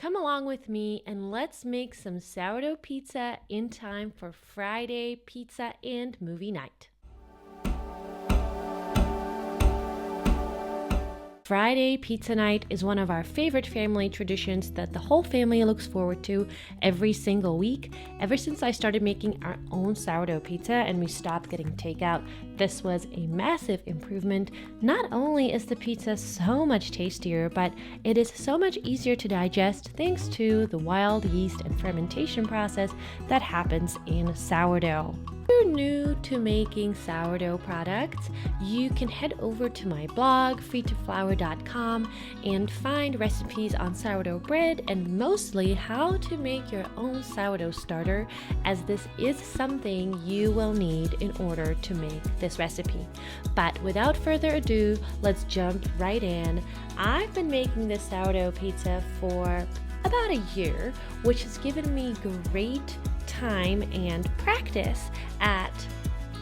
come along with me and let's make some sourdough pizza in time for Friday pizza and movie night. Friday pizza night is one of our favorite family traditions that the whole family looks forward to every single week. Ever since I started making our own sourdough pizza and we stopped getting takeout, this was a massive improvement. Not only is the pizza so much tastier, but it is so much easier to digest thanks to the wild yeast and fermentation process that happens in sourdough. If you're new to making sourdough products, you can head over to my blog, freetoflour.com, and find recipes on sourdough bread and mostly how to make your own sourdough starter, as this is something you will need in order to make this recipe. But without further ado, let's jump right in. I've been making this sourdough pizza for about a year, which has given me great time and practice at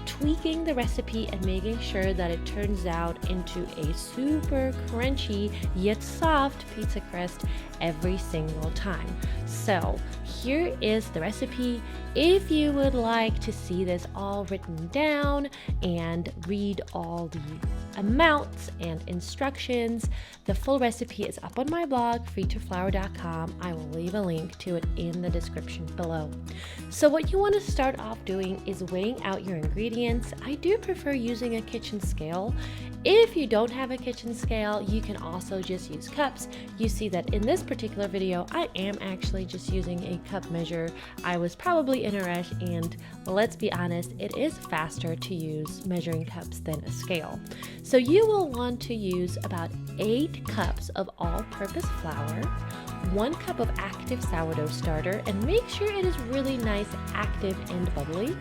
tweaking the recipe and making sure that it turns out into a super crunchy yet soft pizza crust every single time. So here is the recipe. If you would like to see this all written down and read all the amounts and instructions, the full recipe is up on my blog, freetoflour.com. I will leave a link to it in the description below. So what you want to start off doing is weighing out your ingredients. I do prefer using a kitchen scale. If you don't have a kitchen scale, you can also just use cups. You see that in this particular video, I am actually just using a cup measure. I was probably in a rush, and let's be honest, it is faster to use measuring cups than a scale. So you will want to use about 8 cups of all-purpose flour, 1 cup of active sourdough starter, and make sure it is really nice, active, and bubbly,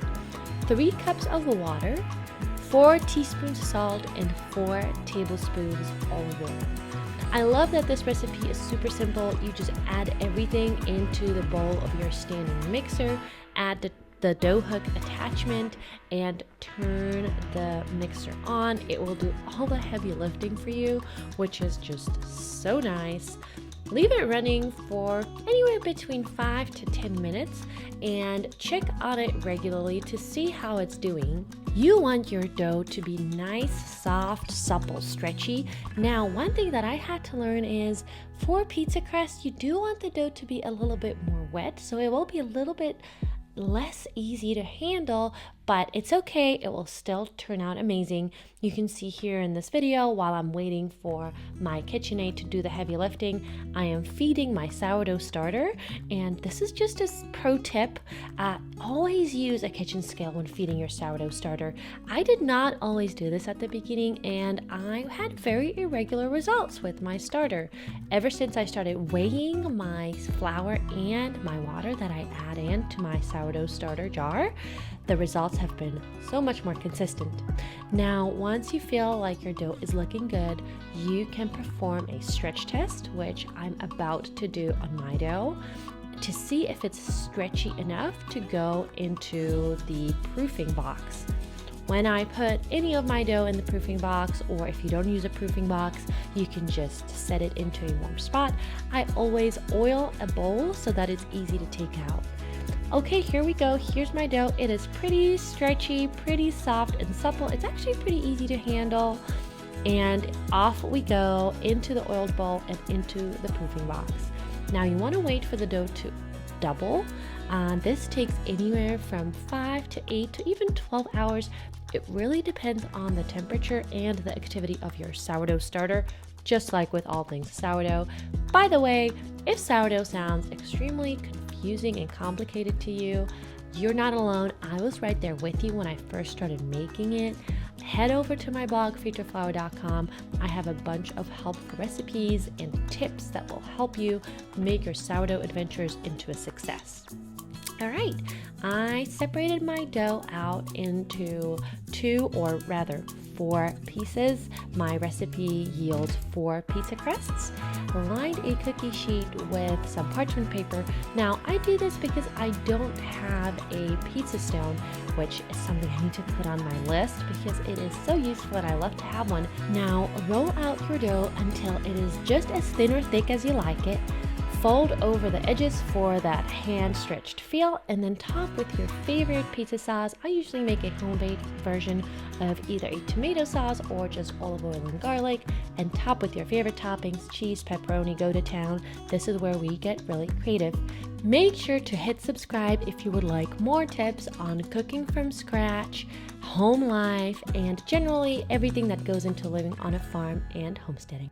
3 cups of water, 4 teaspoons salt, and 4 tablespoons olive oil. I love that this recipe is super simple. You just add everything into the bowl of your standing mixer, add the dough hook attachment, and turn the mixer on. It will do all the heavy lifting for you, which is just so nice. Leave it running for anywhere between 5 to 10 minutes and check on it regularly to see how it's doing. You want your dough to be nice, soft, supple, stretchy. Now, one thing that I had to learn is for pizza crust, you do want the dough to be a little bit more wet, so it will be a little bit less easy to handle, but it's okay. It will still turn out amazing. You can see here in this video, while I'm waiting for my KitchenAid to do the heavy lifting, I am feeding my sourdough starter. And this is just a pro tip. Always use a kitchen scale when feeding your sourdough starter. I did not always do this at the beginning, and I had very irregular results with my starter. Ever since I started weighing my flour and my water that I add into my sourdough starter jar, the results have been so much more consistent. Now, once you feel like your dough is looking good, you can perform a stretch test, which I'm about to do on my dough, to see if it's stretchy enough to go into the proofing box. When I put any of my dough in the proofing box, or if you don't use a proofing box, you can just set it into a warm spot. I always oil a bowl so that it's easy to take out. Okay, here we go. Here's my dough. It is pretty stretchy, pretty soft and supple. It's actually pretty easy to handle. And off we go into the oiled bowl and into the proofing box. Now you want to wait for the dough to double. This takes anywhere from 5 to 8 to even 12 hours. It really depends on the temperature and the activity of your sourdough starter, just like with all things sourdough. By the way, if sourdough sounds extremely confusing and complicated to you, you're not alone. I was right there with you when I first started making it. Head over to my blog, freetoflour.com. I have a bunch of helpful recipes and tips that will help you make your sourdough adventures into a success. All right, I separated my dough out into 2 or rather 4 pieces. My recipe yields 4 pizza crusts. Lined a cookie sheet with some parchment paper. Now, I do this because I don't have a pizza stone, which is something I need to put on my list because it is so useful and I love to have one. Now, roll out your dough until it is just as thin or thick as you like it. Fold over the edges for that hand-stretched feel, and then top with your favorite pizza sauce. I usually make a homemade version of either a tomato sauce or just olive oil and garlic, and top with your favorite toppings, cheese, pepperoni, go to town. This is where we get really creative. Make sure to hit subscribe if you would like more tips on cooking from scratch, home life, and generally everything that goes into living on a farm and homesteading.